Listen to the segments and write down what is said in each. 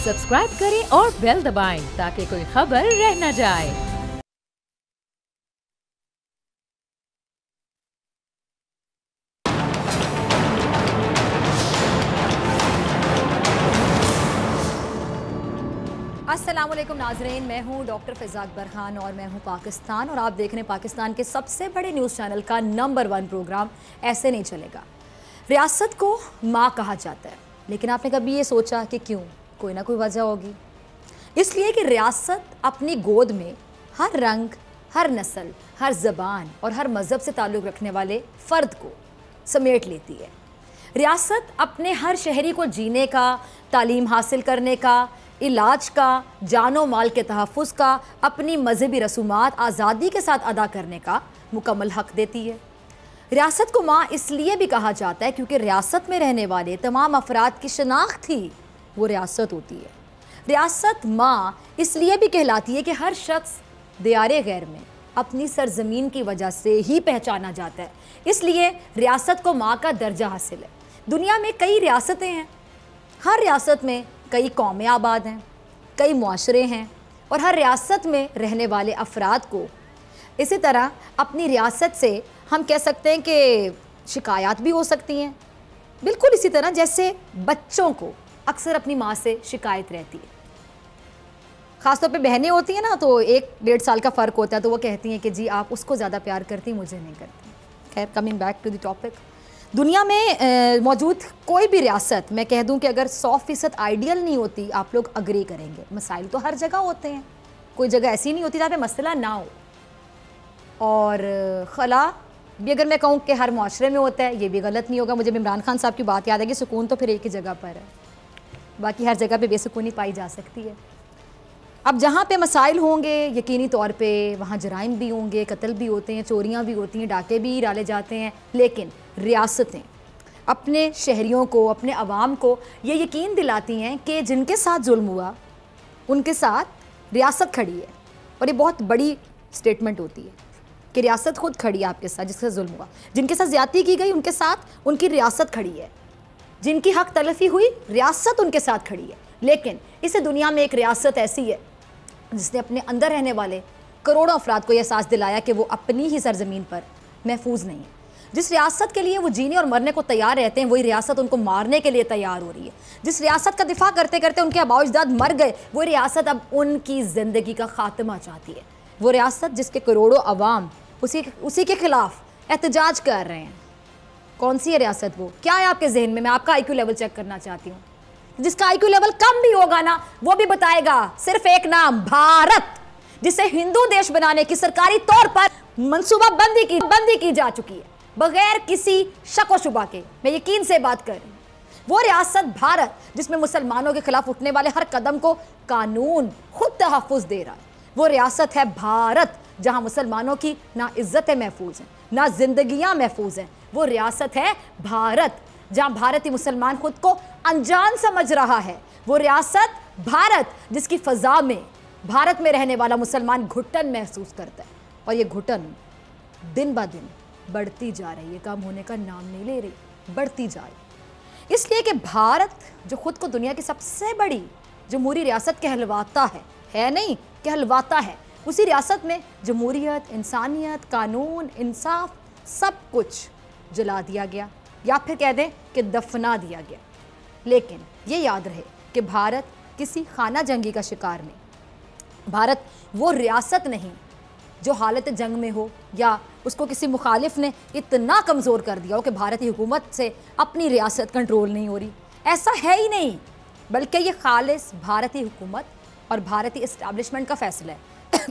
Subscribe करें और bell दबाएं ताकि कोई खबर रह न जाए। अस्सलाम वालेकुम नाज़रीन, मैं हूं डॉक्टर फ़िज़ा अकबर खान और मैं हूं पाकिस्तान और आप देख रहे हैं पाकिस्तान के सबसे बड़े न्यूज़ चैनल का नंबर 1 प्रोग्राम ऐसे नहीं चलेगा। रियासत को माँ कहा जाता है, लेकिन आपने कभी ये सोचा कि क्यों? कोई ना कोई वजह होगी। इसलिए कि रियासत अपनी गोद में हर रंग, हर नस्ल, हर ज़बान और हर मज़हब से ताल्लुक़ रखने वाले फ़र्द को समेट लेती है। रियासत अपने हर शहरी को जीने का, तालीम हासिल करने का, इलाज का, जानो माल के तहफ़्फ़ुज़ का, अपनी मजहबी रसूमात आज़ादी के साथ अदा करने का मुकम्मल हक़ देती है। रियासत को माँ इसलिए भी कहा जाता है क्योंकि रियासत में रहने वाले तमाम अफराद की शनाख्त ही वो रियासत होती है। रियासत माँ इसलिए भी कहलाती है कि हर शख्स दियारे गैर में अपनी सरजमीन की वजह से ही पहचाना जाता है, इसलिए रियासत को माँ का दर्जा हासिल है। दुनिया में कई रियासतें हैं, हर रियासत में कई कौमें आबाद हैं, कई मुआशरे हैं और हर रियासत में रहने वाले अफराद को इसी तरह अपनी रियासत से हम कह सकते हैं कि शिकायत भी हो सकती हैं। बिल्कुल इसी तरह जैसे बच्चों को अक्सर अपनी माँ से शिकायत रहती है। ख़ासतौर पे बहनें होती हैं ना, तो 1-1.5 साल का फ़र्क होता है, तो वो कहती हैं कि जी आप उसको ज़्यादा प्यार करती, मुझे नहीं करती। खैर, coming back to the topic, दुनिया में मौजूद कोई भी रियासत, मैं कह दूं कि अगर 100% आइडियल नहीं होती, आप लोग अग्री करेंगे। मसाइल तो हर जगह होते हैं, कोई जगह ऐसी नहीं होती जहाँ पे मसला ना हो। और खला भी अगर मैं कहूँ कि हर माशरे में होता है, ये भी गलत नहीं होगा। मुझे इमरान खान साहब की बात याद है कि सुकून तो फिर एक ही जगह पर है, बाकी हर जगह पे बेसुकूनी पाई जा सकती है। अब जहाँ पे मसाइल होंगे यकीनी तौर पे वहाँ जराइम भी होंगे, कत्ल भी होते हैं, चोरियाँ भी होती हैं, डाके भी डाले जाते हैं, लेकिन रियासतें अपने शहरियों को, अपने अवाम को ये यकीन दिलाती हैं कि जिनके साथ जुल्म हुआ उनके साथ रियासत खड़ी है। और ये बहुत बड़ी स्टेटमेंट होती है कि रियासत खुद खड़ी है आपके साथ, जिसके साथ जुल्म हुआ। जिनके साथ ज़्यादती की गई उनके साथ उनकी रियासत खड़ी है, जिनकी हक तलफी हुई रियासत उनके साथ खड़ी है। लेकिन इस दुनिया में एक रियासत ऐसी है जिसने अपने अंदर रहने वाले करोड़ों अफराद को यह एहसास दिलाया कि वो अपनी ही सरजमीन पर महफूज नहीं है। जिस रियासत के लिए वो जीने और मरने को तैयार रहते हैं, वही रियासत उनको मारने के लिए तैयार हो रही है। जिस रियासत का दिफा करते करते उनके आबाओ अजदाद मर गए, वो रियासत अब उनकी ज़िंदगी का खात्मा चाहती है। वो रियासत जिसके करोड़ों अवाम उसी के खिलाफ एहतजाज कर रहे हैं। कौन सी है रियासत? वो क्या है आपके जहन में? मैं आपका IQ लेवल चेक करना चाहती हूँ। जिसका IQ लेवल कम भी होगा ना, वो भी बताएगा सिर्फ एक नाम, भारत, जिसे हिंदू देश बनाने की सरकारी तौर पर मंसूबा बंदी की जा चुकी है, बगैर किसी शक व शुबा के। मैं यकीन से बात कर रही हूँ। वो रियासत भारत जिसमें मुसलमानों के खिलाफ उठने वाले हर कदम को कानून खुद तहफ़्फ़ुज़ दे रहा है। वो रियासत है भारत जहाँ मुसलमानों की ना इज्जतें महफूज हैं, ना जिंदगियाँ महफूज हैं। वो रियासत है भारत जहाँ भारतीय मुसलमान खुद को अनजान समझ रहा है। वो रियासत भारत जिसकी फ़ज़ा में भारत में रहने वाला मुसलमान घुटन महसूस करता है, और ये घुटन दिन ब दिन बढ़ती जा रही है, कम होने का नाम नहीं ले रही, बढ़ती जा रही। इसलिए कि भारत जो खुद को दुनिया की सबसे बड़ी जमहूरी रियासत कहलवाता है नहीं, कहलवाता है, उसी रियासत में जमहूरियत, इंसानियत, कानून, इंसाफ सब कुछ जला दिया गया, या फिर कह दें कि दफना दिया गया। लेकिन ये याद रहे कि भारत किसी खाना जंगी का शिकार नहीं। भारत वो रियासत नहीं जो हालत जंग में हो या उसको किसी मुखालिफ ने इतना कमज़ोर कर दिया हो कि भारतीय हुकूमत से अपनी रियासत कंट्रोल नहीं हो रही। ऐसा है ही नहीं, बल्कि ये खालिस भारतीय हुकूमत और भारतीय इस्टेब्लिशमेंट का फ़ैसला है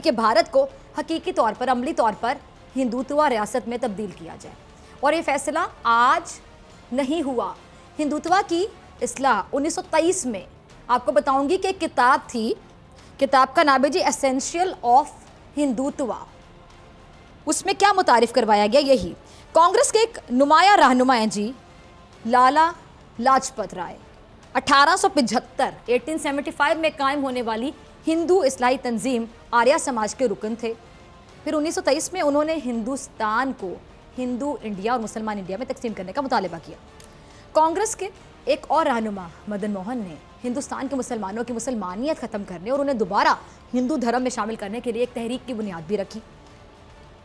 कि भारत को हकीकी तौर पर, अमली तौर पर हिंदुत्व रियासत में तब्दील किया जाए। और ये फ़ैसला आज नहीं हुआ। हिंदुत्व की इस्लाह 1923 में, आपको बताऊंगी कि एक किताब थी, किताब का नाम है जी एसेंशियल ऑफ हिंदुत्व। उसमें क्या मुतारिफ करवाया गया? यही कांग्रेस के एक नुमाया रहनुमा हैं जी लाला लाजपत राय। 1875 में कायम होने वाली हिंदू इस्लाही तंजीम आर्या समाज के रुकन थे। फिर 1923 में उन्होंने हिंदुस्तान को हिंदू इंडिया और मुसलमान इंडिया में तकसीम करने का मुतालबा किया। कांग्रेस के एक और रहनुमा मदन मोहन ने हिंदुस्तान के मुसलमानों की मुसलमानियत ख़त्म करने और उन्हें दोबारा हिंदू धर्म में शामिल करने के लिए एक तहरीक की बुनियाद भी रखी,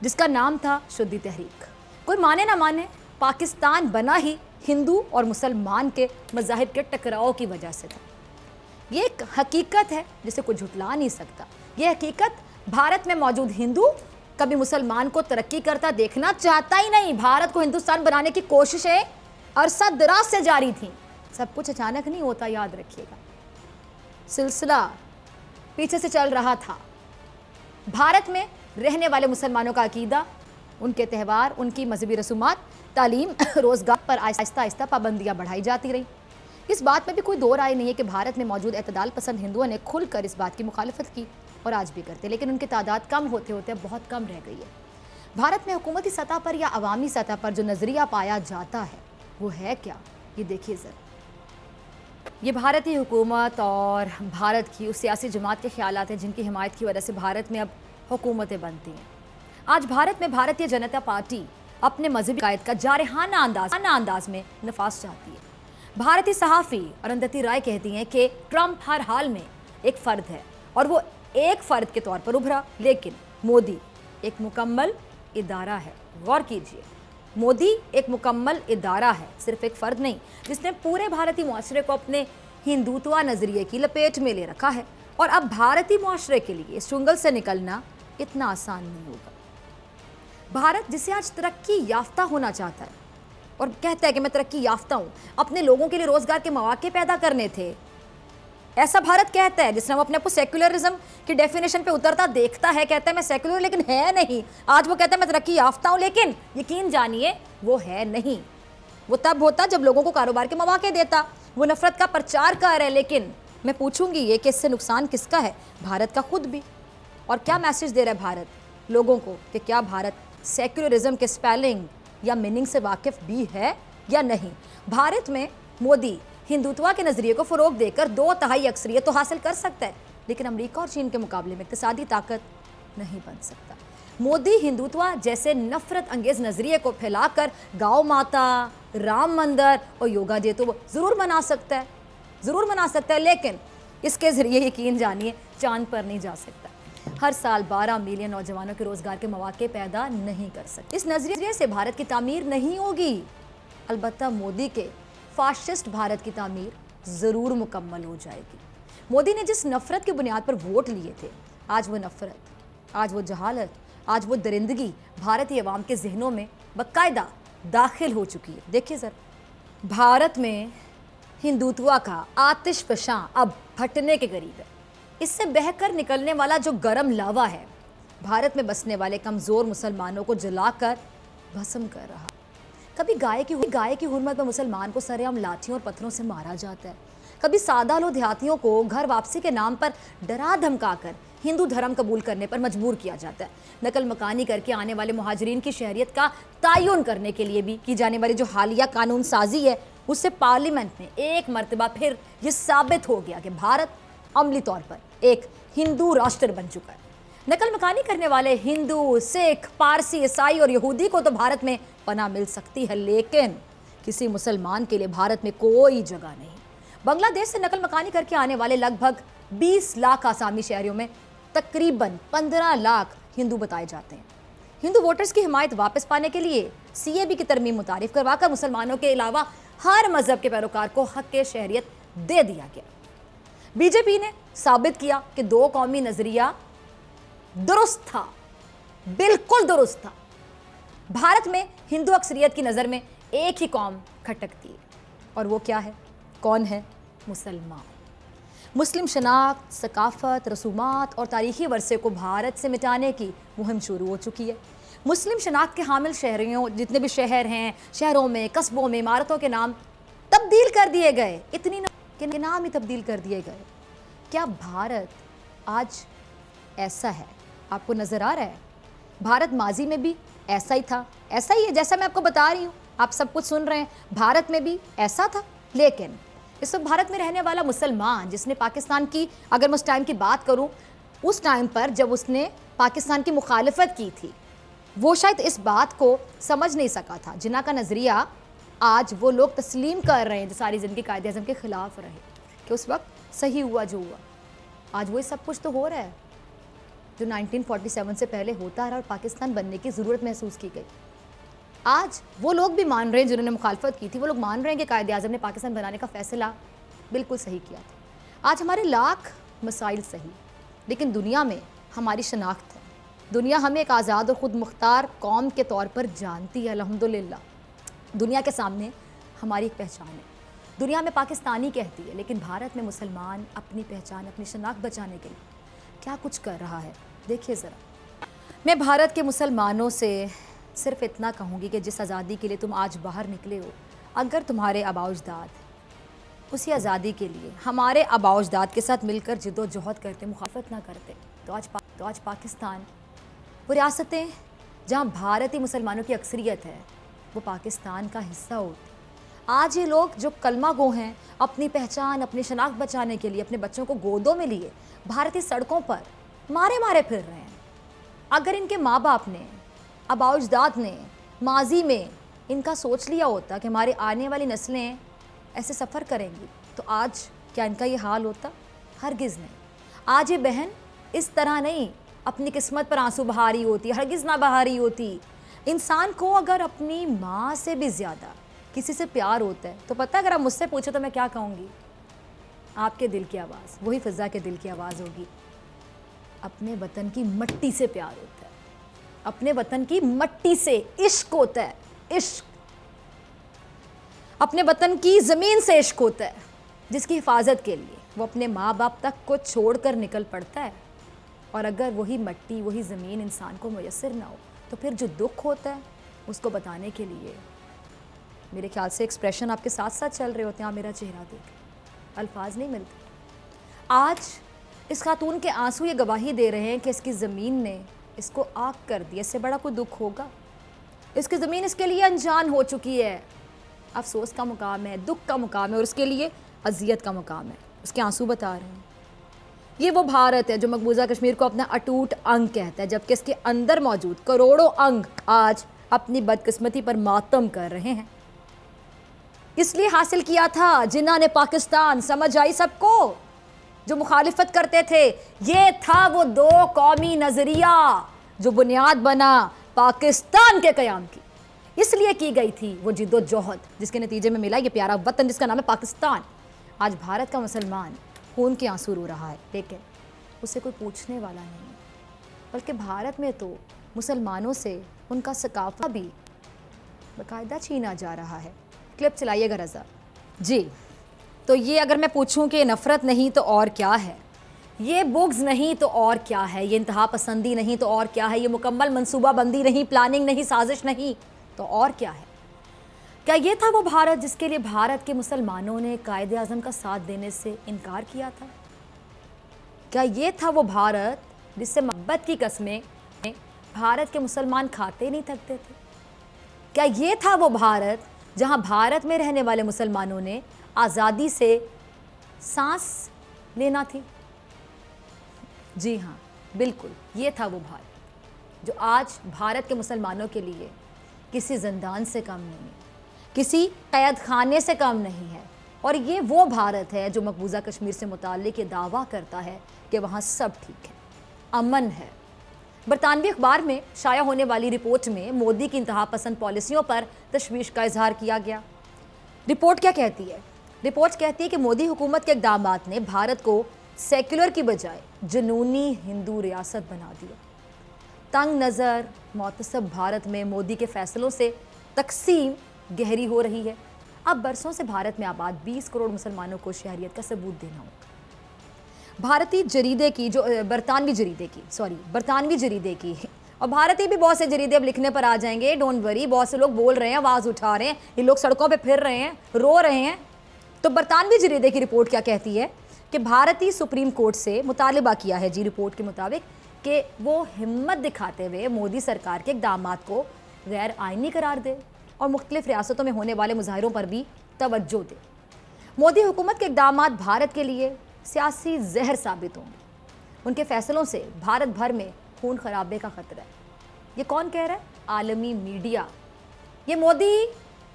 जिसका नाम था शुद्धि तहरीक। कोई माने ना माने, पाकिस्तान बना ही हिंदू और मुसलमान के मज़ाहिब के टकराव की वजह से था। ये एक हकीकत है जिसे कोई झुटला नहीं सकता। ये हकीकत भारत में मौजूद हिंदू कभी मुसलमान को तरक्की करता देखना चाहता ही नहीं। भारत को हिंदुस्तान बनाने की कोशिशें अरसा दराज से जारी थीं। सब कुछ अचानक नहीं होता, याद रखिएगा। सिलसिला पीछे से चल रहा था। भारत में रहने वाले मुसलमानों का अकीदा, उनके त्यौहार, उनकी मजहबी रसूमात, तालीम, रोजगार पर आहिस्ता आहिस्ता पाबंदियां बढ़ाई जाती रहीं। इस बात में भी कोई दो राय नहीं है कि भारत में मौजूद एतदाल पसंद हिंदुओं ने खुलकर इस बात की मुखालफत की और आज भी करते, लेकिन उनकी तादाद कम होते होते बहुत कम रह गई है। भारत में हुकूमती सतह पर या अवामी सतह पर जो नज़रिया पाया जाता है वो है क्या, ये देखिए ज़रा। ये भारतीय हुकूमत और भारत की उस सियासी जमात के ख्यालात हैं जिनकी हिमायत की वजह से भारत में अब हुकूमतें बनती हैं। आज भारत में भारतीय जनता पार्टी अपने मजहबी कायद का जारहाना अंदाज में नफाज चाहती है। भारतीय सहाफ़ी अरुंधति राय कहती हैं कि ट्रंप हर हाल में एक फ़र्द है और वो एक फ़र्द के तौर पर उभरा, लेकिन मोदी एक मुकम्मल इदारा है। गौर कीजिए, मोदी एक मुकम्मल इदारा है, सिर्फ एक फ़र्द नहीं, जिसने पूरे भारतीय मुआशरे को अपने हिंदुत्व नज़रिए की लपेट में ले रखा है। और अब भारतीय मुआशरे के लिए इस चुंगल से निकलना इतना आसान नहीं होगा। भारत जिसे आज तरक्की याफ्ता होना चाहता है और कहता है कि मैं तरक्की याफ्ता हूँ, अपने लोगों के लिए रोज़गार के मौके पैदा करने थे, ऐसा भारत कहता है। जिसने वो अपने आप को सेक्युलरिज्म की डेफिनेशन पे उतरता देखता है, कहता है मैं सेक्युलर, लेकिन है नहीं। आज वो कहता है मैं तरक्की याफ्ता हूँ, लेकिन यकीन जानिए वो है नहीं। वो तब होता जब लोगों को कारोबार के मौके देता। वो नफरत का प्रचार कर रहा है, लेकिन मैं पूछूंगी ये कि इससे नुकसान किसका है? भारत का खुद भी। और क्या मैसेज दे रहा है भारत लोगों को कि क्या भारत सेक्युलरिज्म के स्पेलिंग या मीनिंग से वाकिफ भी है या नहीं? भारत में मोदी हिंदुत्व के नज़रिए को फ़रोग देकर 2/3 अक्सरियत तो हासिल कर सकता है, लेकिन अमेरिका और चीन के मुकाबले में इक़्तिसादी ताकत नहीं बन सकता। मोदी हिंदुत्व जैसे नफरत अंगेज़ नज़रिए को फैलाकर गाँव माता, राम मंदिर और योगा डे तो वो ज़रूर मना सकता है, लेकिन इसके ज़रिए यकीन जानिए चांद पर नहीं जा सकता। हर साल 12 मिलियन नौजवानों के रोज़गार के मौके पैदा नहीं कर सकते। इस नज़रिए से भारत की तामीर नहीं होगी, अलबत्ता मोदी के फाशिस्ट भारत की तामीर ज़रूर मुकम्मल हो जाएगी। मोदी ने जिस नफ़रत की बुनियाद पर वोट लिए थे, आज वो नफ़रत, आज वो जहालत, आज वो दरिंदगी भारतीय अवाम के जहनों में बाकायदा दाखिल हो चुकी है। देखिए ज़रा, भारत में हिंदुत्व का आतिशफ़शां अब फटने के करीब है। इससे बहकर निकलने वाला जो गर्म लावा है, भारत में बसने वाले कमज़ोर मुसलमानों को जलाकर भस्म कर रहा। कभी गाय की हुर्मत में मुसलमान को सरेआम लाठियों और पत्थरों से मारा जाता है। कभी सादा लो देहातियों को घर वापसी के नाम पर डरा धमकाकर हिंदू धर्म कबूल करने पर मजबूर किया जाता है। नकल मकानी करके आने वाले मुहाजिरीन की शहरियत का तयन करने के लिए भी की जाने वाली जो हालिया कानून साजी है, उससे पार्लियामेंट में एक मरतबा फिर ये साबित हो गया कि भारत अमली तौर पर एक हिंदू राष्ट्र बन चुका है। नकल मकानी करने वाले हिंदू, सिख, पारसी, ईसाई और यहूदी को तो भारत में पनाह मिल सकती है, लेकिन किसी मुसलमान के लिए भारत में कोई जगह नहीं। बांग्लादेश से नकल मकानी करके आने वाले लगभग 20 लाख आसामी शहरियों में तकरीबन 15 लाख हिंदू बताए जाते हैं। हिंदू वोटर्स की हिमायत वापस पाने के लिए CAB की तरमीम मुतारिफ करवाकर मुसलमानों के अलावा हर मजहब के पैरोकार को हक शहरियत दे दिया गया। बीजेपी ने साबित किया कि 2 कौमी नजरिया दुरुस्त था, बिल्कुल दुरुस्त था। भारत में हिंदू अक्सरियत की नज़र में एक ही कौम खटकती है, और वो क्या है? कौन है? मुसलमान। मुस्लिम शनाख्त, सकाफत, रसूमात और तारीखी वर्से को भारत से मिटाने की मुहिम शुरू हो चुकी है। मुस्लिम शनाख्त के हामिल शहरियों, जितने भी शहर हैं, शहरों में, कस्बों में इमारतों के नाम तब्दील कर दिए गए, इतनी के नाम ही तब्दील कर दिए गए। क्या भारत आज ऐसा है? आपको नज़र आ रहा है? भारत माजी में भी ऐसा ही था, ऐसा ही है जैसा मैं आपको बता रही हूँ। आप सब कुछ सुन रहे हैं, भारत में भी ऐसा था। लेकिन इस वक्त भारत में रहने वाला मुसलमान, जिसने पाकिस्तान की, अगर मैं उस टाइम की बात करूँ, उस टाइम पर जब उसने पाकिस्तान की मुखालफत की थी, वो शायद इस बात को समझ नहीं सका था। जिन्ना का नज़रिया आज वो लोग तस्लीम कर रहे हैं जो सारी ज़िंदगी कायदे आज़म के ख़िलाफ़ रहे, कि उस वक्त सही हुआ जो हुआ। आज वही सब कुछ तो हो रहा है जो 1947 से पहले होता रहा और पाकिस्तान बनने की ज़रूरत महसूस की गई। आज वो लोग भी मान रहे हैं जिन्होंने मुखालफत की थी, वो लोग मान रहे हैं कि कायदे-आज़म ने पाकिस्तान बनाने का फ़ैसला बिल्कुल सही किया था। आज हमारे लाख मसाइल सही, लेकिन दुनिया में हमारी शनाख्त है। दुनिया हमें एक आज़ाद और ख़ुद मुख्तार कौम के तौर पर जानती है, अल्हम्दुलिल्लाह। दुनिया के सामने हमारी एक पहचान है। दुनिया में पाकिस्तानी कहती है, लेकिन भारत में मुसलमान अपनी पहचान, अपनी शनाख्त बचाने के लिए क्या कुछ कर रहा है, देखिए ज़रा। मैं भारत के मुसलमानों से सिर्फ इतना कहूँगी कि जिस आज़ादी के लिए तुम आज बाहर निकले हो, अगर तुम्हारे आबाओ-अजदाद उसी आज़ादी के लिए हमारे आबाओ-अजदाद के साथ मिलकर जिद्दोजहद करते, मुखालफत ना करते, तो आज पाकिस्तान, वो रियासतें जहाँ भारतीय मुसलमानों की अक्सरियत है, वो पाकिस्तान का हिस्सा होती। आज ये लोग जो कलमा गो हैं, अपनी पहचान, अपनी शनाख्त बचाने के लिए अपने बच्चों को गोदों में लिए भारतीय सड़कों पर मारे मारे फिर रहे हैं। अगर इनके माँ बाप ने, आबाओ-अजदाद ने माजी में इनका सोच लिया होता कि हमारी आने वाली नस्लें ऐसे सफ़र करेंगी, तो आज क्या इनका ये हाल होता? हरगिज़ नहीं। आज ये बहन इस तरह नहीं अपनी किस्मत पर आंसू बहा रही होती, हरगिज़ ना बहा रही होती। इंसान को अगर अपनी माँ से भी ज़्यादा किसी से प्यार होता है, तो पता है अगर आप मुझसे पूछो तो मैं क्या कहूँगी? आपके दिल की आवाज़, वही फ़िज़ा के दिल की आवाज़ होगी। अपने वतन की मट्टी से प्यार होता है, अपने वतन की मट्टी से इश्क होता है, इश्क। अपने वतन की ज़मीन से इश्क होता है, जिसकी हिफाजत के लिए वो अपने माँ बाप तक को छोड़कर निकल पड़ता है। और अगर वही मट्टी, वही ज़मीन इंसान को मुयस्सर ना हो, तो फिर जो दुख होता है उसको बताने के लिए मेरे ख्याल से एक्सप्रेशन आपके साथ साथ चल रहे होते हैं। आप मेरा चेहरा देख, अल्फाज नहीं मिलते। आज इस खातून के आंसू ये गवाही दे रहे हैं कि इसकी ज़मीन ने इसको आग कर दिया। इससे बड़ा कोई दुख होगा? इसकी ज़मीन इसके लिए अनजान हो चुकी है। अफसोस का मुकाम है, दुख का मुकाम है और उसके लिए अजियत का मुकाम है। उसके आंसू बता रहे हैं। ये वो भारत है जो मकबूजा कश्मीर को अपना अटूट अंग कहता है, जबकि इसके अंदर मौजूद करोड़ों अंग आज अपनी बदकिस्मती पर मातम कर रहे हैं। इसलिए हासिल किया था जिन्ना ने पाकिस्तान, समझ आई सबको, जो मुखालिफत करते थे। ये था वो दो कौमी नज़रिया जो बुनियाद बना पाकिस्तान के क़याम की। इसलिए की गई थी वो जिद्दोजहद, जिसके नतीजे में मिला ये प्यारा वतन जिसका नाम है पाकिस्तान। आज भारत का मुसलमान खून के आंसू रो रहा है, लेकिन उसे कोई पूछने वाला नहीं है। बल्कि भारत में तो मुसलमानों से उनका सकाफ़ा भी बाकायदा छीना जा रहा है। क्लिप चलाइएगा रज़ा जी। तो ये अगर मैं पूछूं कि नफ़रत नहीं तो और क्या है, ये बुग्ज़ नहीं तो और क्या है, ये इंतहा पसंदी नहीं तो और क्या है, ये मुकम्मल मनसूबाबंदी नहीं, प्लानिंग नहीं, साजिश नहीं तो और क्या है? क्या ये था वो भारत जिसके लिए भारत के मुसलमानों ने कायदे आज़म का साथ देने से इनकार किया था? क्या ये था वो भारत जिससे मोहब्बत की कस्में भारत के मुसलमान खाते नहीं थकते थे? क्या ये था वो भारत जहां भारत में रहने वाले मुसलमानों ने आज़ादी से सांस लेना थी? जी हाँ, बिल्कुल, ये था वो भारत जो आज भारत के मुसलमानों के लिए किसी ज़िंदान से कम नहीं है, किसी कैद खाने से कम नहीं है। और ये वो भारत है जो मकबूजा कश्मीर से मुताल्लिक़ ये दावा करता है कि वहाँ सब ठीक है, अमन है। बरतानवी अखबार में शाया होने वाली रिपोर्ट में मोदी की इंतहा पसंद पॉलिसियों पर तशवीश का इजहार किया गया। रिपोर्ट क्या कहती है? रिपोर्ट कहती है कि मोदी हुकूमत के इक़दामात ने भारत को सेक्युलर की बजाय जुनूनी हिंदू रियासत बना दिया। तंग नज़र मोतसब भारत में मोदी के फैसलों से तकसीम गहरी हो रही है। अब बरसों से भारत में आबाद 20 करोड़ मुसलमानों को शहरियत का सबूत देना होगा। भारतीय जरीदे की जो बरतानवी जरीदे की और भारतीय भी बहुत से जरीदे अब लिखने पर आ जाएंगे, डोंट वरी। बहुत से लोग बोल रहे हैं, आवाज़ उठा रहे हैं, ये लोग सड़कों पे फिर रहे हैं, रो रहे हैं। तो बरतानवी जरीदे की रिपोर्ट क्या कहती है कि भारतीय सुप्रीम कोर्ट से मुतालिबा किया है जी रिपोर्ट के मुताबिक कि वो हिम्मत दिखाते हुए मोदी सरकार के इक़दामात को गैर आइनी करार दे और मुख्तलिफ रियासतों में होने वाले मुजाहिरों पर भी तवज्जो दे। मोदी हुकूमत के इक़दामात भारत के लिए सियासी जहर साबित होंगे। उनके फैसलों से भारत भर में खून खराबे का खतरा है। ये कौन कह रहा है? आलमी मीडिया। ये मोदी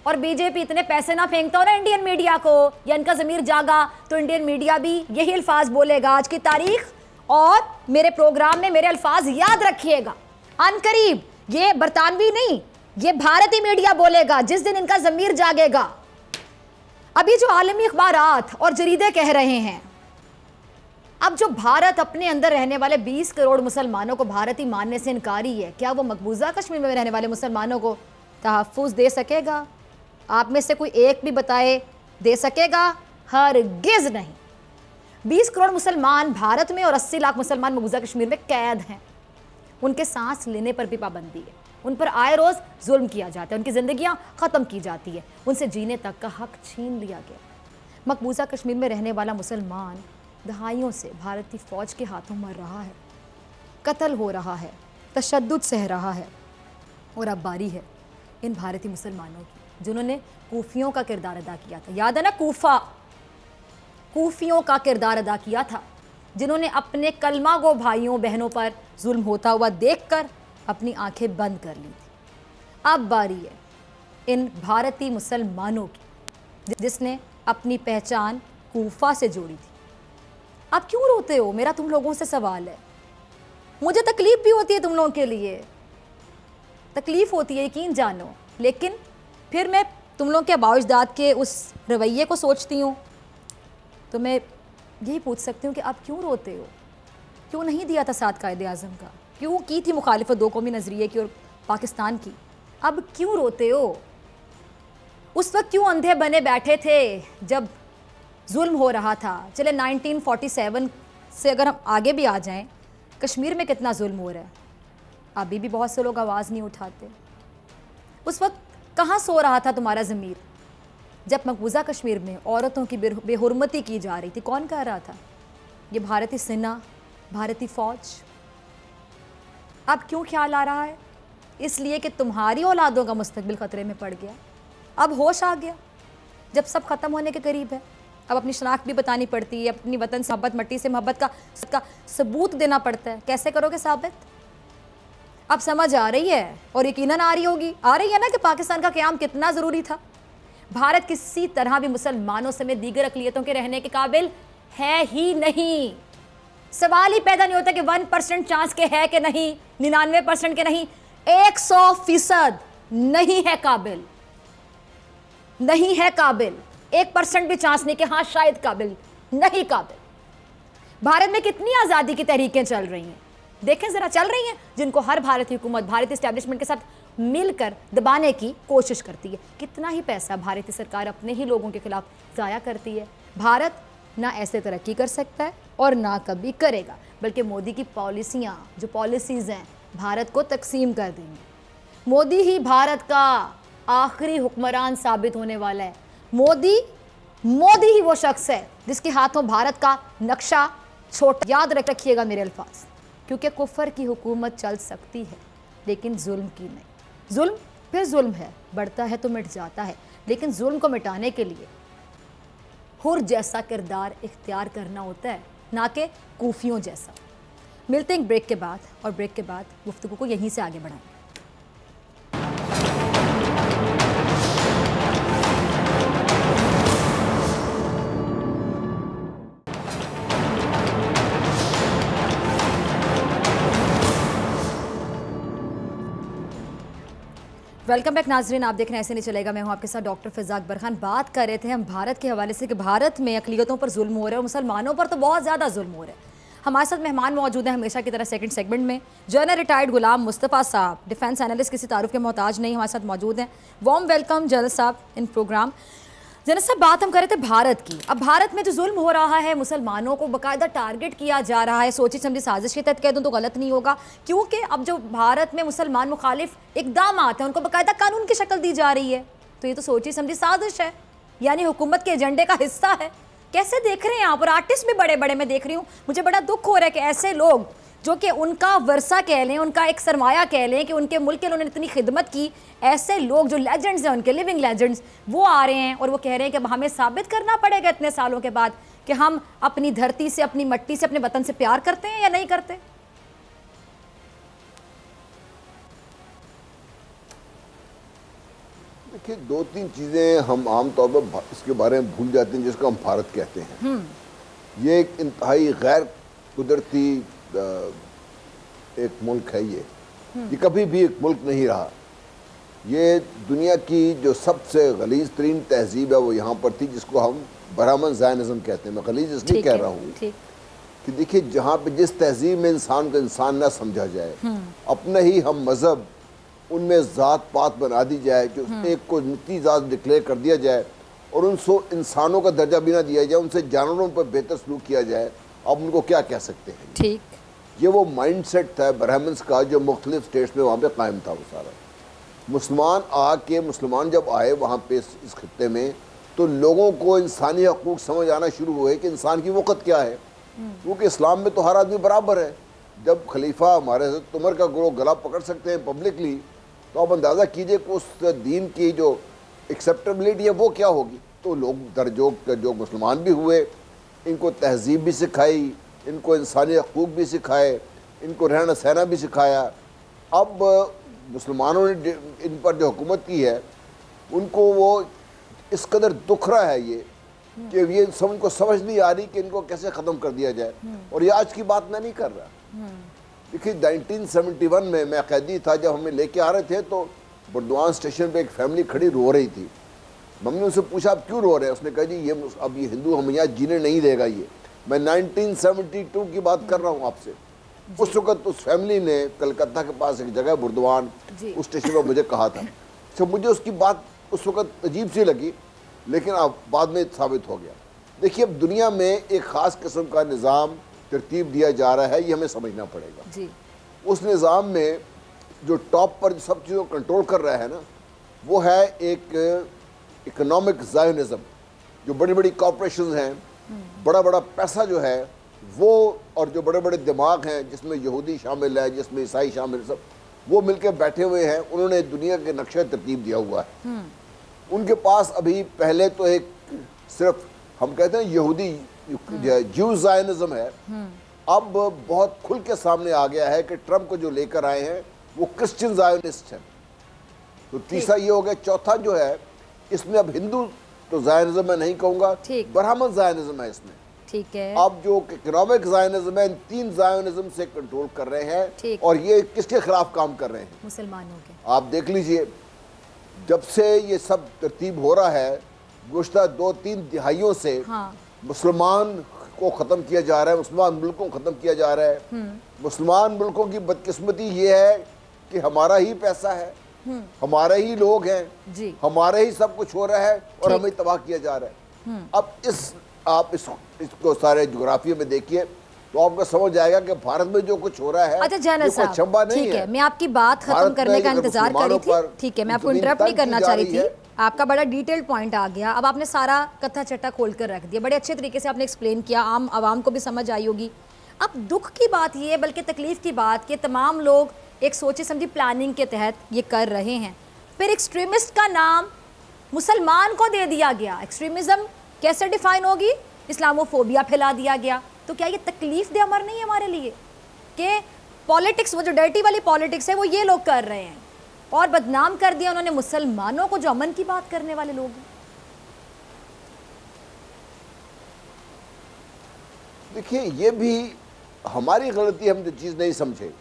और बीजेपी इतने पैसे ना फेंकता हो ना इंडियन मीडिया को, या इनका ज़मीर जागा तो इंडियन मीडिया भी यही अल्फाज बोलेगा। आज की तारीख और मेरे प्रोग्राम में मेरे अल्फाज याद रखिएगा, अनकरीब ये बरतानवी नहीं, ये भारतीय मीडिया बोलेगा जिस दिन इनका ज़मीर जागेगा। अभी जो आलमी अखबारात और जरीदे कह रहे हैं, अब जो भारत अपने अंदर रहने वाले 20 करोड़ मुसलमानों को भारतीय मानने से इनकारी है, क्या वो मकबूजा कश्मीर में रहने वाले मुसलमानों को तहफ़्फ़ुज़ दे सकेगा? आप में से कोई एक भी बताए दे सकेगा? हरगिज़ नहीं। 20 करोड़ मुसलमान भारत में और 80 लाख मुसलमान मकबूजा कश्मीर में कैद हैं। उनके सांस लेने पर भी पाबंदी है, उन पर आए रोज़ जुल्म किया जाता है, उनकी ज़िंदगियाँ ख़त्म की जाती है, उनसे जीने तक का हक छीन लिया गया। मकबूजा कश्मीर में रहने वाला मुसलमान दहाइयों से भारतीय फ़ौज के हाथों मर रहा है, कत्ल हो रहा है, तशद्दुद सह रहा है। और अब बारी है इन भारतीय मुसलमानों की जिन्होंने कूफियों का किरदार अदा किया था। याद है ना, कूफियों का किरदार अदा किया था, जिन्होंने अपने कलमा गो भाइयों बहनों पर जुल्म होता हुआ देखकर अपनी आंखें बंद कर ली थी। अब बारी है इन भारतीय मुसलमानों की जिसने अपनी पहचान कूफा से जोड़ी थी। आप क्यों रोते हो? मेरा तुम लोगों से सवाल है। मुझे तकलीफ भी होती है तुम लोगों के लिए, तकलीफ होती है, यकीन जानो, लेकिन फिर मैं तुम लोगों के आबाओ-अजदाद के उस रवैये को सोचती हूँ तो मैं यही पूछ सकती हूँ कि आप क्यों रोते हो? क्यों नहीं दिया था साथ कायद-ए-आज़म का? क्यों की थी मुखालिफत दो कौमी नज़रिए की और पाकिस्तान की? अब क्यों रोते हो? उस वक्त क्यों अंधे बने बैठे थे जब जुल्म हो रहा था? चले 1947 से अगर हम आगे भी आ जाएं, कश्मीर में कितना जुल्म हो रहा है, अभी भी बहुत से लोग आवाज़ नहीं उठाते। उस वक्त कहाँ सो रहा था तुम्हारा ज़मीर जब मकबूजा कश्मीर में औरतों की बेहुरमती की जा रही थी? कौन कह रहा था? ये भारतीय सेना, भारतीय फ़ौज। अब क्यों ख्याल आ रहा है? इसलिए कि तुम्हारी औलादों का मुस्तकबिल ख़तरे में पड़ गया। अब होश आ गया जब सब ख़त्म होने के करीब है। अब अपनी शनाख्त भी बतानी पड़ती है, अपनी वतन से मोहब्बत, मट्टी से मोहब्बत का सबूत देना पड़ता है। कैसे करोगे साबित? अब समझ आ रही है और यकीनन आ रही होगी, आ रही है ना, कि पाकिस्तान का क़याम कितना ज़रूरी था। भारत किसी तरह भी मुसलमानों समेत दीगर अक़लियतों के रहने के काबिल है ही नहीं। सवाल ही पैदा नहीं होता कि 1% चांस के है कि नहीं, 99% के नहीं, 100% नहीं है काबिल, नहीं है काबिल। 1% भी चांस नहीं कि हाँ शायद काबिल, नहीं काबिल। भारत में कितनी आज़ादी की तहरीकें चल रही हैं, देखें ज़रा, चल रही हैं, जिनको हर भारतीय हुकूमत भारतीय इस्टेब्लिशमेंट के साथ मिलकर दबाने की कोशिश करती है। कितना ही पैसा भारतीय सरकार अपने ही लोगों के खिलाफ ज़ाया करती है। भारत ना ऐसे तरक्की कर सकता है और ना कभी करेगा, बल्कि मोदी की पॉलिसियाँ, जो पॉलिसीज़ हैं, भारत को तकसीम कर देंगी। मोदी ही भारत का आखिरी हुक्मरान साबित होने वाला है। मोदी ही वो शख्स है जिसके हाथों भारत का नक्शा छोटा। याद रखिएगा मेरे अल्फाज, क्योंकि कुफर की हुकूमत चल सकती है लेकिन जुल्म की नहीं। जुल्म फिर जुल्म है, बढ़ता है तो मिट जाता है, लेकिन जुल्म को मिटाने के लिए हुर जैसा किरदार इख्तियार करना होता है, ना कि कूफियों जैसा। मिलते हैं ब्रेक के बाद, और ब्रेक के बाद गुफ्तगू को यहीं से आगे बढ़ाएंगे। वेलकम बैक नाजरीन, आप देख रहे हैं ऐसे नहीं चलेगा। मैं हूं आपके साथ डॉक्टर फ़िज़ा अकबर खान। बात कर रहे थे हम भारत के हवाले से कि भारत में अक़लियतों पर जुल्म हो रहा है और मुसलमानों पर तो बहुत ज़्यादा जुल्म हो रहा है। हमारे साथ मेहमान मौजूद हैं हमेशा की तरह सेकंड सेगमेंट में। जनरल रिटायर्ड गुलाम मुस्तफ़ा साहब, डिफेंस एनालिस्ट, किसी तारुफ के मोहताज नहीं, हमारे साथ मौजूद हैं। वार्म वेलकम जनरल साहब इन प्रोग्राम। जनरल साहब, बात हम कर रहे थे भारत की। अब भारत में जो जुल्म हो रहा है, मुसलमानों को बाकायदा टारगेट किया जा रहा है, सोची समझी साजिश के तहत कह दूँ तो गलत नहीं होगा, क्योंकि अब जो भारत में मुसलमान मुखालिफ इकदाम आते हैं उनको बाकायदा कानून की शक्ल दी जा रही है, तो ये तो सोची समझी साजिश है, यानी हुकूमत के एजेंडे का हिस्सा है। कैसे देख रहे हैं आप? और आर्टिस्ट भी बड़े बड़े मैं देख रही हूँ, मुझे बड़ा दुख हो रहा है कि ऐसे लोग जो कि उनका वर्सा कह लें, उनका एक सरमाया कह लें, कि उनके मुल्क के उन्होंने इतनी खिदमत की, ऐसे लोग जो लेजेंड्स हैं, उनके लिविंग लेजेंड्स, वो आ रहे हैं और वो कह रहे हैं कि हमें साबित करना पड़ेगा इतने सालों के बाद कि हम अपनी धरती से, अपनी मट्टी से, अपने वतन से प्यार करते हैं या नहीं करते। देखिए, दो तीन चीज़ें हम आमतौर पर इसके बारे में भूल जाते हैं जिसको हम भारत कहते हैं। ये एक इंतहाई गैर कुदरती एक मुल्क है। ये कभी भी एक मुल्क नहीं रहा। ये दुनिया की जो सबसे गलीज तरीन तहजीब है वो यहाँ पर थी, जिसको हम ब्राह्मण ज़ायनिज़्म कहते हैं। मैं गलीज इसलिए कह रहा हूँ कि देखिए, जहाँ पे जिस तहजीब में इंसान को इंसान ना समझा जाए, अपना ही हम मज़हब उनमें ज़ात पात बना दी जाए, जो एक को निती ज़ात डिक्लेयर कर दिया जाए और उनसे इंसानों का दर्जा भी ना दिया जाए, उनसे जानवरों पर बेहतर सलूक किया जाए, अब उनको क्या कह सकते हैं? ठीक, ये वो माइंडसेट था ब्राह्मण्स का जो मुख्तलिफ स्टेट्स में वहाँ पे कायम था। वो सारा मुसलमान जब आए वहाँ पे इस खित्ते में, तो लोगों को इंसानी हकूक़ समझ आना शुरू हुए कि इंसान की वक़्त क्या है, क्योंकि इस्लाम में तो हर आदमी बराबर है। जब खलीफा हमारे उमर का गला पकड़ सकते हैं पब्लिकली, तो आप अंदाज़ा कीजिए कि उस दीन की जो एक्सेप्टेबिलिटी है वो क्या होगी। तो लोग जो मुसलमान भी हुए, इनको तहजीब भी सिखाई, इनको इंसानी हकूक़ भी सिखाए, इनको रहना सहना भी सिखाया। अब मुसलमानों ने इन पर जो हुकूमत की है, उनको वो इस कदर दुख रहा है ये कि ये इनको समझ नहीं आ रही कि इनको कैसे ख़त्म कर दिया जाए। और ये आज की बात मैं नहीं कर रहा। देखिए, 1971 में मैं कैदी था, जब हमें लेके आ रहे थे तो बुर्दवान स्टेशन पे एक फैमिली खड़ी रो रही थी। मम्मी ने उससे पूछा, आप क्यों रो रहे हैं? उसने कहा, जी ये अब ये हिंदू हम यहाँ जीने नहीं देगा। ये मैं 1972 की बात कर रहा हूँ आपसे। उस वक़्त उस फैमिली ने कलकत्ता के पास एक जगह बुर्दवान, उस स्टेशन पर मुझे कहा था। तो मुझे उसकी बात उस वक़्त अजीब सी लगी, लेकिन अब बाद में साबित हो गया। देखिए, अब दुनिया में एक ख़ास किस्म का निज़ाम तरतीब दिया जा रहा है, ये हमें समझना पड़ेगा जी। उस निज़ाम में जो टॉप पर सब चीज़ों को कंट्रोल कर रहा है ना, वो है एक इकोनॉमिक ज़ायोनिज़म। जो बड़ी बड़ी कॉरपोरेशंस हैं, बड़ा बड़ा पैसा जो है वो, और जो बड़े बड़े दिमाग हैं जिसमें यहूदी शामिल है, जिसमें ईसाई शामिल, सब वो मिलकर बैठे हुए हैं। उन्होंने दुनिया के नक्शे तरतीब दिया हुआ है। उनके पास अभी पहले तो एक सिर्फ हम कहते हैं यहूदी ज्यू ज़ायनिज़्म है। अब बहुत खुल के सामने आ गया है कि ट्रम्प को जो लेकर आए हैं वो क्रिश्चियन ज़ायोनिस्ट हैं। तो तीसरा ये हो गया। चौथा जो है, इसमें अब हिंदू तो ज़ायनिज़्म मैं नहीं कहूँगा, ब्राह्मण ज़ायनिज़्म है इसमें। ठीक है। अब जो इकोनॉमिक ज़ायनिज़्म है, इन तीन ज़ायनिज़्म से कंट्रोल कर रहे हैं। और ये किसके खिलाफ काम कर रहे हैं? मुसलमानों के। आप देख लीजिए, जब से ये सब तरतीब हो रहा है, गुज़श्ता 2-3 दिहाइयों से मुसलमान को ख़त्म किया जा रहा है, मुसलमान मुल्कों को ख़त्म किया जा रहा है। मुसलमान मुल्कों की बदकिस्मती ये है कि हमारा ही पैसा है, हमारे ही लोग हैं जी, हमारे ही सब कुछ हो रहा है और हमें तबाह किया जा रहा है। अब आप इसको सारे जोग्राफिया में देखिए तो आपको समझ आएगा कि भारत में जो कुछ हो रहा है। अच्छा जनरल साहब, ठीक है, मैं आपकी बात खत्म करने का इंतजार कर रही थी। ठीक है, मैं आपको इंटरप्ट नहीं करना चाह रही थी। आपका बड़ा डिटेल्ड पॉइंट आ गया। अब आपने सारा कथा चट्टा खोल कर रख दिया, बड़े अच्छे तरीके से आपने एक्सप्लेन किया, आम आवाम को भी समझ आई होगी। अब दुख की बात ये है, बल्कि तकलीफ की बात, कि तमाम लोग एक सोची समझी प्लानिंग के तहत ये कर रहे हैं। फिर एक्सट्रीमिस्ट का नाम मुसलमान को दे दिया गया। एक्सट्रीमिज्म कैसे डिफाइन होगी? इस्लामोफोबिया फैला दिया गया। तो क्या ये तकलीफ दे अमर नहीं है हमारे लिए कि पॉलिटिक्स, वो जो डर्टी वाली पॉलिटिक्स है वो ये लोग कर रहे हैं, और बदनाम कर दिया उन्होंने मुसलमानों को जो अमन की बात करने वाले लोग हैं। देखिए, ये भी हमारी गलती, हम जो चीज़ नहीं समझे।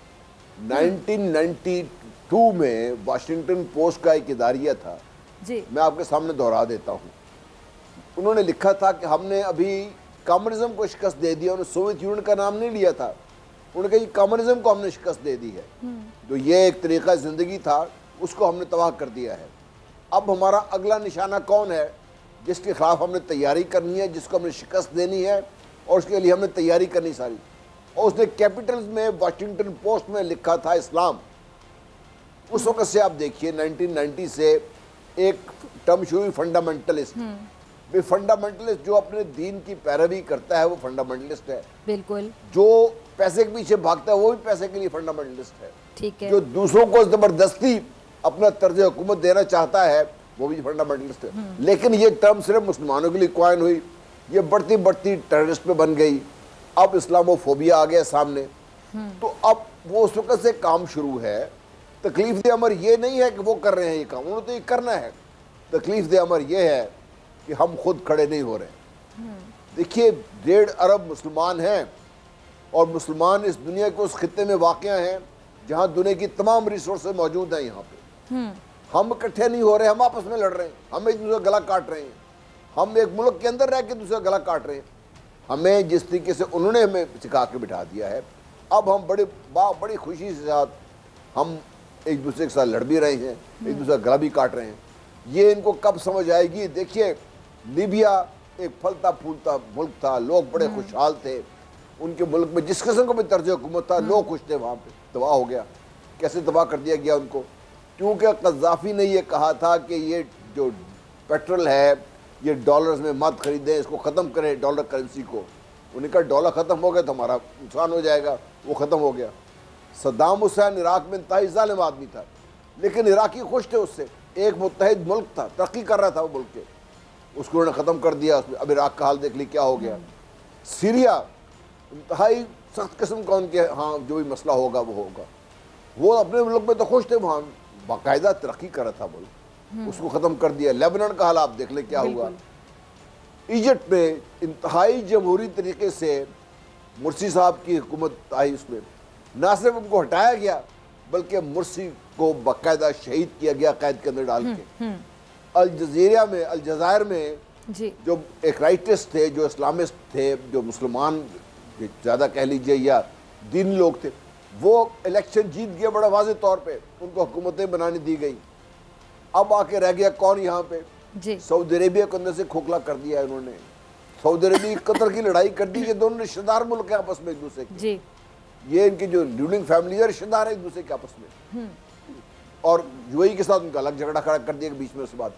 1992 में वाशिंगटन पोस्ट का एक इदारिया था जी, मैं आपके सामने दोहरा देता हूँ। उन्होंने लिखा था कि हमने अभी कम्युनिज्म को शिकस्त दे दिया। उन्होंने सोवियत यूनियन का नाम नहीं लिया था, उन्होंने कहा कम्युनिज्म को हमने शिकस्त दे दी है। तो ये एक तरीका ज़िंदगी था, उसको हमने तबाह कर दिया है। अब हमारा अगला निशाना कौन है जिसके खिलाफ हमने तैयारी करनी है, जिसको हमने शिकस्त देनी है, और उसके लिए हमने तैयारी करनी सारी। और उसने कैपिटल्स में वाशिंगटन पोस्ट में लिखा था इस्लाम। उस वक्त से आप देखिए 1990 से एक टर्म शुरू हुई, फंडामेंटलिस्ट। वे फंडामेंटलिस्ट जो अपने दीन की पैरवी करता है वो फंडामेंटलिस्ट है। बिल्कुल। जो पैसे के पीछे भागता है वो भी पैसे के लिए फंडामेंटलिस्ट है। ठीक है। जो दूसरों को जबरदस्ती अपना तर्ज हुकूमत देना चाहता है वो भी फंडामेंटलिस्ट है। लेकिन ये टर्म सिर्फ मुसलमानों के लिए कॉइन हुई, ये बढ़ती बढ़ती टेररिस्ट पे बन गई। अब इस्लामोफोबिया आ गया सामने। तो अब वो उस वक्त से काम शुरू है। तकलीफ दे अमर ये नहीं है कि वो कर रहे हैं ये काम, उन्होंने तो ये करना है। तकलीफ दे अमर यह है कि हम खुद खड़े नहीं हो रहे। देखिए 1.5 अरब मुसलमान हैं और मुसलमान इस दुनिया के उस खित्ते में वाक़ हैं जहाँ दुनिया की तमाम रिसोर्सेज मौजूद हैं। यहाँ पे हम इकट्ठे नहीं हो रहे, हम आपस में लड़ रहे हैं, हम एक दूसरे का गला काट रहे हैं, हम एक मुल्क के अंदर रह के दूसरा गला काट रहे हैं। हमें जिस तरीके से उन्होंने हमें सिखा के बिठा दिया है, अब हम बड़ी खुशी के साथ हम एक दूसरे के साथ लड़ भी रहे हैं, एक दूसरे का गला भी काट रहे हैं। ये इनको कब समझ आएगी? देखिए लीबिया एक फलता फूलता मुल्क था, लोग बड़े खुशहाल थे, उनके मुल्क में जिस किस्म का भी तर्ज हुकूमत था, लोग खुश थे। वहाँ पे तबाह हो गया। कैसे तबाह कर दिया गया उनको? क्योंकि कज़ाफ़ी ने ये कहा था कि ये जो पेट्रोल है ये डॉलर्स में मत खरीदें, इसको ख़त्म करें डॉलर करेंसी को। उन्हें कहा डॉलर ख़त्म हो गया तो हमारा नुकसान हो जाएगा, वो ख़त्म हो गया। सद्दाम हुसैन इराक़ में इंतहाई ज़ालिम आदमी था, लेकिन इराक़ी खुश थे उससे। एक मुत्तहिद मुल्क था, तरक्की कर रहा था वो मुल्क के, उसको उन्होंने ख़त्म कर दिया। उसमें अब इराक़ का हाल देख ली क्या हो गया। सीरिया इंतहाई सख्त किस्म का उनके हाँ जो भी मसला होगा वो होगा। वो अपने मुल्क में तो खुश थे, वहाँ बाकायदा तरक्की कर रहा था मुल्क, उसको ख़त्म कर दिया। लेबनान का हाल आप देख लें क्या हुआ। इजिप्ट में इंतहाई जमहूरी तरीके से मुर्सी साहब की हुकूमत आई, उसमें ना सिर्फ उनको हटाया गया बल्कि मुर्सी को बाकायदा शहीद किया गया कैद के अंदर डाल के। अलजायर में जी। जो एक राइटिस्ट थे, जो इस्लामिस्ट थे, जो मुसलमान ज़्यादा कह लीजिए या दीन लोग थे, वो इलेक्शन जीत गए बड़ा वाज़ेह तौर पे, उनको हुकूमतें बनाने दी गई। अब आके रह गया कौन यहाँ पे? सऊदी अरेबिया को अंदर से खोखला कर दिया है उन्होंने। सऊदी अरेबिया कतर की लड़ाई कर दी। ये दोनों रिश्तेदार मुल्क हैं आपस में एक दूसरे के। ये इनकी जो रूलिंग फैमिली है रिश्तेदार है एक दूसरे के आपस में। और यूएई के साथ उनका अलग झगड़ा खड़ा कर दिया बीच में। उसके बाद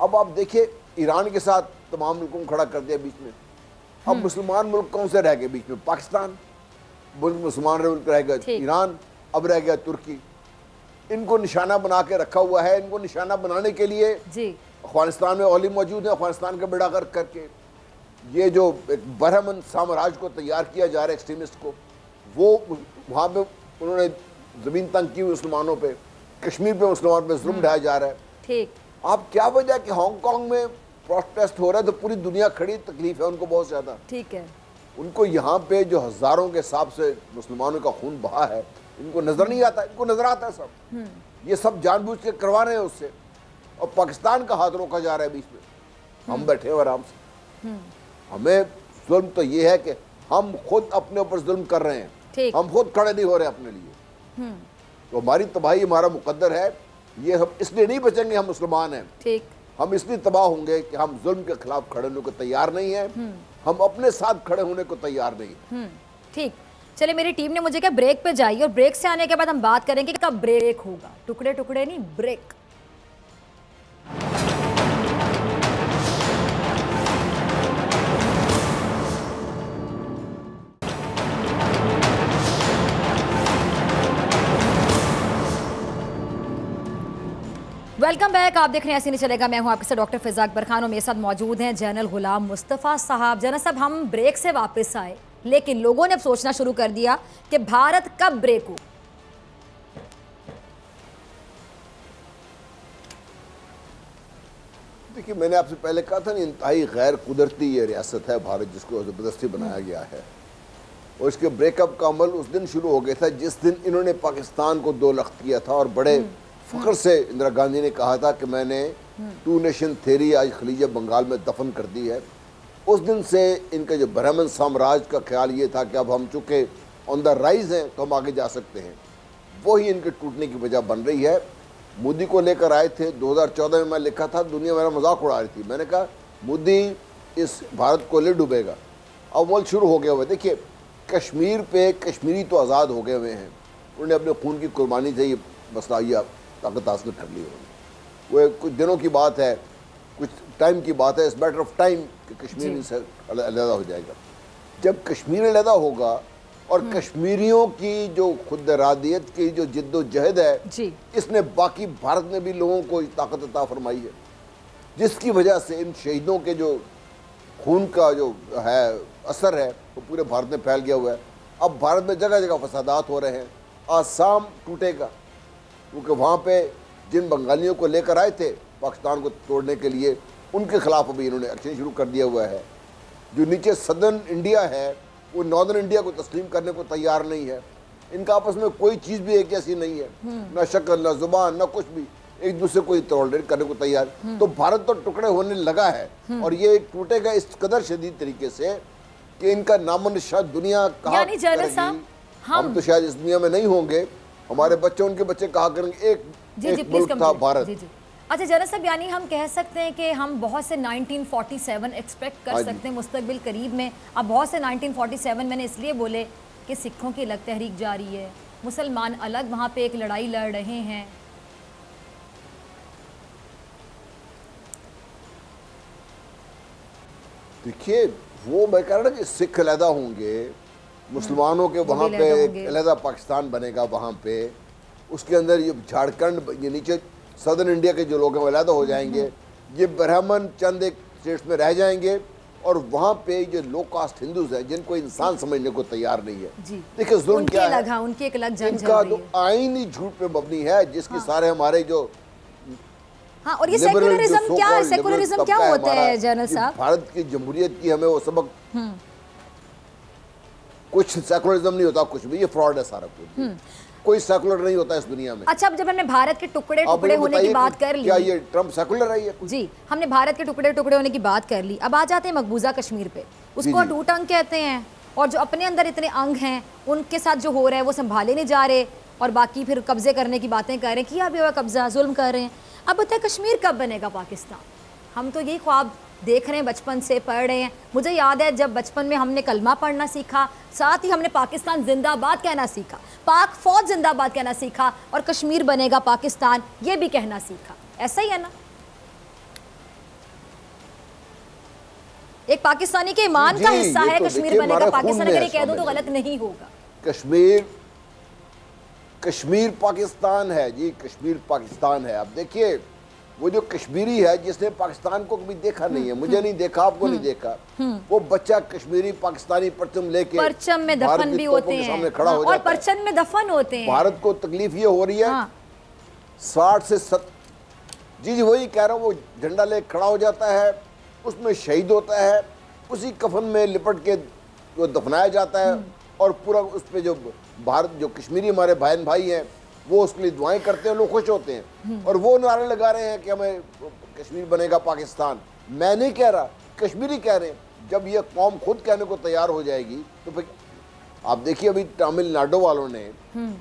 अब आप देखिए ईरान के साथ तमाम मुल्कों को खड़ा कर दिया बीच में। अब मुसलमान मुल्क कौन से रह गए बीच में? पाकिस्तान मुसलमान मुल्क रह गया, ईरान, अब रह गया तुर्की। इनको निशाना बना के रखा हुआ है। इनको निशाना बनाने के लिए अफगानिस्तान में ओली मौजूद है, अफगानिस्तान का बेड़ा गर्क करके ये जो एक बरहमन साम्राज्य को तैयार किया जा रहा है एक्सट्रीमिस्ट को, वो वहाँ पे उन्होंने ज़मीन तंग की हुई मुसलमानों पे, कश्मीर पे मुसलमान पे जुल्म ढाया जा रहा है। ठीक। आप क्या वजह कि हांगकांग में प्रोटेस्ट हो रहा है तो पूरी दुनिया खड़ी, तकलीफ है उनको बहुत ज़्यादा। ठीक है। उनको यहाँ पे जो हज़ारों के हिसाब से मुसलमानों का खून बहा है इनको नज़र नहीं आता, इनको नज़र आता है सब। ये सब जानबूझ के करवा रहे हैं उससे, और पाकिस्तान का हाथ रोका जा रहा है बीच में। हम बैठे हैं आराम से। हमें जुल्म तो ये है कि हम खुद अपने ऊपर जुल्म कर रहे हैं, हम खुद खड़े नहीं हो रहे अपने लिए। तो हमारी तबाही हमारा मुकद्दर है। ये हम इसलिए नहीं बचेंगे, हम मुसलमान हैं। ठीक। हम इसलिए तबाह होंगे कि हम जुल्म के खिलाफ खड़े होने को तैयार नहीं है, हम अपने साथ खड़े होने को तैयार नहीं है। ठीक। चलिए मेरी टीम ने मुझे क्या ब्रेक पे जाइए, और ब्रेक से आने के बाद हम बात करेंगे कि कब ब्रेक होगा। टुकड़े टुकड़े नहीं, ब्रेक। Welcome back. आप देख रहे हैं ऐसे नहीं चलेगा। मैं हूं आपके साथ डॉक्टर फिजा अकबर खान, और मेरे साथ मौजूद हैं जनरल गुलाम मुस्तफ़ा साहब। जनरल साहब, हम ब्रेक से वापस आए, लेकिन लोगों ने अब सोचना शुरू कर दिया कि भारत कब ब्रेक हो। देखिए, मैंने आपसे पहले कहा था ना, इंतहाई गैर कुदरती ये रियासत है भारत, जिसको ज़बरदस्ती बनाया गया है। और इसके ब्रेकअप का अमल उस दिन शुरू हो गया था जिस दिन इन्होंने पाकिस्तान को 2 लख्त किया था, और बड़े फ़ख्र से इंदिरा गांधी ने कहा था कि मैंने 2 नेशन थ्योरी आज खलीज बंगाल में दफन कर दी है। उस दिन से इनका जो ब्राह्मण साम्राज्य का ख्याल ये था कि अब हम चूँकि ऑन द राइज हैं तो हम आगे जा सकते हैं, वही इनके टूटने की वजह बन रही है। मोदी को लेकर आए थे 2014 में, मैं लिखा था, दुनिया मेरा मजाक उड़ा रही थी। मैंने कहा मोदी इस भारत को ले डूबेगा। अब अमल शुरू हो गया हुआ। देखिए, कश्मीर पे कश्मीरी तो आज़ाद हो गए हुए हैं, उन्होंने अपने खून की कुर्बानी से ये मसला या ताकत हासिल कर ली उन्होंने। वो कुछ दिनों की बात है, कुछ टाइम की बात है, इस मैटर ऑफ टाइम कि कश्मीर से अलहदा हो जाएगा। जब कश्मीर अलहदा होगा और कश्मीरियों की जो खुद इरादियत की जो जिद्दोजहद है जी, इसने बाकी भारत में भी लोगों को ताकत अता फरमाई है, जिसकी वजह से इन शहीदों के जो खून का जो है असर है वो पूरे भारत में फैल गया हुआ है। अब भारत में जगह जगह फसादात हो रहे हैं। आसाम टूटेगा क्योंकि वहाँ पे जिन बंगालियों को लेकर आए थे पाकिस्तान को तोड़ने के लिए, उनके खिलाफ अभी इन्होंने एक्शन शुरू कर दिया हुआ है। जो नीचे सदर्न इंडिया है वो नॉर्दर्न इंडिया को तस्लीम करने को तैयार नहीं है। इनका आपस में कोई चीज़ भी एक जैसी नहीं है, ना शक्ल, ना जुबान, ना कुछ भी, एक दूसरे को टॉलरेट करने को तैयार। तो भारत तो टुकड़े होने लगा है और ये टूटेगा इस कदर शदीद तरीके से कि इनका नामो निशान दुनिया कहा करेगी। हम तो शायद इस दुनिया में नहीं होंगे, हमारे बच्चे, उनके बच्चे कहा करेंगे एक मुल्क था भारत। अच्छा जनरल साहब, यानी हम कह सकते हैं कि हम बहुत से 1947 एक्सपेक्ट कर सकते हैं मुस्तकबिल करीब में। अब बहुत से 1947 मैंने इसलिए बोले कि सिखों की अलग तहरीक जारी है, मुसलमान अलग वहाँ पे एक लड़ाई लड़ रहे हैं। देखिए वो मैं कह रहा ना कि सिख अलहदा होंगे, मुसलमानों के वहाँ पे एक अलहदा पाकिस्तान बनेगा, वहाँ पे उसके अंदर ये झारखंड, ये नीचे सदर्न इंडिया के जो लोग हैं वो अलहदा हो जाएंगे, ये ब्राह्मण चंद एक स्टेट्स में रह जाएंगे और वहाँ पे ये लो कास्ट हिंदूज हैं जिनको इंसान समझने को तैयार नहीं है। देखिए जुल्म क्या है, उनकी एक अलग जंग इनका तो आईनी झूठ पे मबनी है, जिसकी सारे हमारे जो हाँ, और ये सेकुलरिज्म क्या है, सेकुलरिज्म क्या होता है जनरल साहब? भारत की जमहूरियत की हमें वो सबक, कुछ सेकुलरिज्म नहीं होता, कुछ भी ये फ्रॉड है सारा कुछ, कोई सेकुलर नहीं होता इस दुनिया में। अच्छा, अब जब हमने भारत के टुकड़े टुकड़े होने की बात कर ली, क्या ये ट्रम्प सेकुलर है? ये जी, हमने भारत के टुकड़े टुकड़े होने की बात कर ली, अब आ जाते हैं मकबूजा कश्मीर पे। उसको अटूट अंग कहते हैं और जो अपने अंदर इतने अंग हैं उनके साथ जो हो रहा है वो संभाले नहीं जा रहे और बाकी फिर कब्जे करने की बातें कर रहे हैं, किया भी हुआ कब्जा, जुल्म कर रहे हैं। अब बताए कश्मीर कब बनेगा पाकिस्तान? हम तो यही ख्वाब देख रहे हैं, बचपन से पढ़ रहे हैं। मुझे याद है जब बचपन में हमने कलमा पढ़ना सीखा, साथ ही हमने पाकिस्तान जिंदाबाद कहना सीखा, पाक फौज जिंदाबाद कहना सीखा और कश्मीर बनेगा पाकिस्तान ये भी कहना सीखा। ऐसा ही है ना? एक पाकिस्तानी के ईमान का हिस्सा है तो कश्मीर बनेगा पाकिस्तान, अगर ये कह दो तो गलत नहीं होगा। कश्मीर पाकिस्तान है जी, कश्मीर पाकिस्तान है। अब देखिए वो जो कश्मीरी है जिसने पाकिस्तान को कभी देखा नहीं है, मुझे नहीं देखा, आपको नहीं देखा, वो बच्चा कश्मीरी पाकिस्तानी परचम लेके, परचम में दफन भी होते हैं, सामने खड़ा हो जाता है और परचम में दफन होते हैं। भारत को तकलीफ ये हो रही है 60 से 70, जी वही कह रहा हूँ, वो झंडा ले खड़ा हो जाता है, उसमें शहीद होता है, उसी कफन में लिपट के जो दफनाया जाता है और पूरा उस पर जो भारत, जो कश्मीरी हमारे बहन भाई हैं वो उसके लिए दुआएं करते हैं, लोग खुश होते हैं और वो नारे लगा रहे हैं कि हमें कश्मीर बनेगा पाकिस्तान। मैं नहीं कह रहा, कश्मीरी कह रहे हैं। जब ये कौम खुद कहने को तैयार हो जाएगी तो फिर आप देखिए, अभी तमिलनाडु वालों ने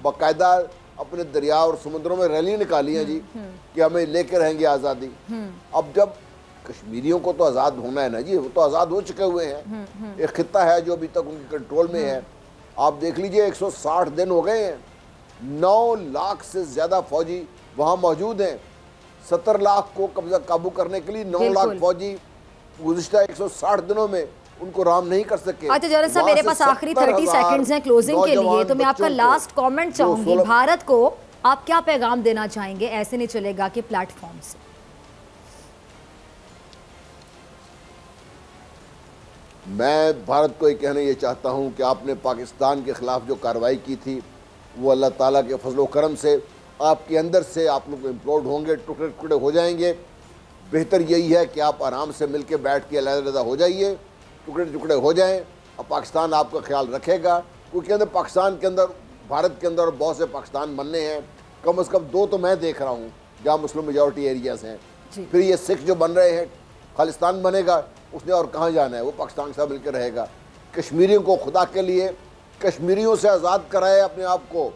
बाकायदा अपने दरिया और समुद्रों में रैली निकाली है जी कि हमें लेके रहेंगे आज़ादी। अब जब कश्मीरियों को तो आज़ाद होना है ना जी, वो तो आज़ाद हो चुके हुए हैं, एक खित्ता है जो अभी तक उनके कंट्रोल में है। आप देख लीजिए 160 दिन हो गए हैं, 9 लाख से ज़्यादा फौजी वहाँ मौजूद हैं, 70 लाख को कब्जा काबू करने के लिए 9 लाख फौजी गुज़िश्ता 160 दिनों में उनको राम नहीं कर सके। अच्छा जनरल साहब, मेरे पास आखिरी 30 सेकंड्स हैं क्लोजिंग के लिए, तो मैं आपका लास्ट कमेंट चाहूंगी। भारत को आप क्या पैगाम देना चाहेंगे? ऐसे नहीं चलेगा कि प्लेटफॉर्म से। मैं भारत को ये कहना ये चाहता हूँ कि आपने पाकिस्तान के ख़िलाफ़ जो कार्रवाई की थी वो अल्लाह ताला के फजलो करम से आपके अंदर से आप लोग इम्प्लोड होंगे, टुकड़े टुकड़े हो जाएंगे। बेहतर यही है कि आप आराम से मिल के बैठ के अलग-अलग हो जाइए, टुकड़े टुकड़े हो जाएं और पाकिस्तान आपका ख्याल रखेगा। क्योंकि अंदर पाकिस्तान के अंदर, भारत के अंदर बहुत से पाकिस्तान बनने हैं, कम से कम 2 तो मैं देख रहा हूँ जहाँ मुस्लिम मेजॉरिटी एरियाज़ हैं। फिर ये सिख जो बन रहे हैं, खालिस्तान बनेगा, उसने और कहाँ जाना है, वो पाकिस्तान के साथ मिलकर रहेगा। कश्मीरियों को खुदा के लिए कश्मीरियों से आज़ाद कराए अपने आप को।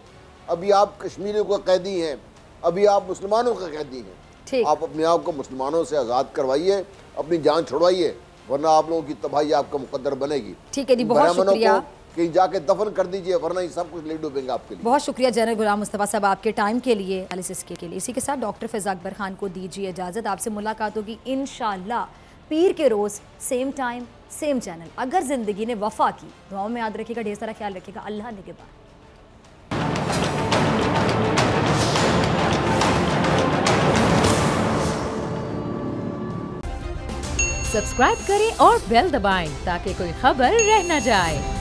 अभी आप कश्मीरियों का कैदी हैं, अभी आप मुसलमानों का कैदी हैं। आप अपने आप को मुसलमानों से आज़ाद करवाइए, अपनी जान छुड़वाइए, वरना आप लोगों की तबाही आपका मुकद्दर बनेगी। ठीक है जी, बहुत शुक्रिया। कहीं जाके दफन कर दीजिए, वरना ये सब कुछ ले डूबेंगे आपके लिए। बहुत शुक्रिया जनरल गुलाम मुस्तफ़ा साहब आपके टाइम के लिए, एनालिसिस के लिए। इसी के साथ डॉक्टर फ़ैज़ अकबर खान को दीजिए इजाज़त। आपसे मुलाकात होगी इंशाअल्लाह पीर के रोज़, सेम टाइम सेम चैनल। अगर ज़िंदगी ने वफ़ा की, दुआओं में याद रखिएगा, ढेर सारा ख्याल रखिएगा। अल्लाह निगहबान। सब्सक्राइब करें और बेल दबाएं ताकि कोई खबर रह न जाए।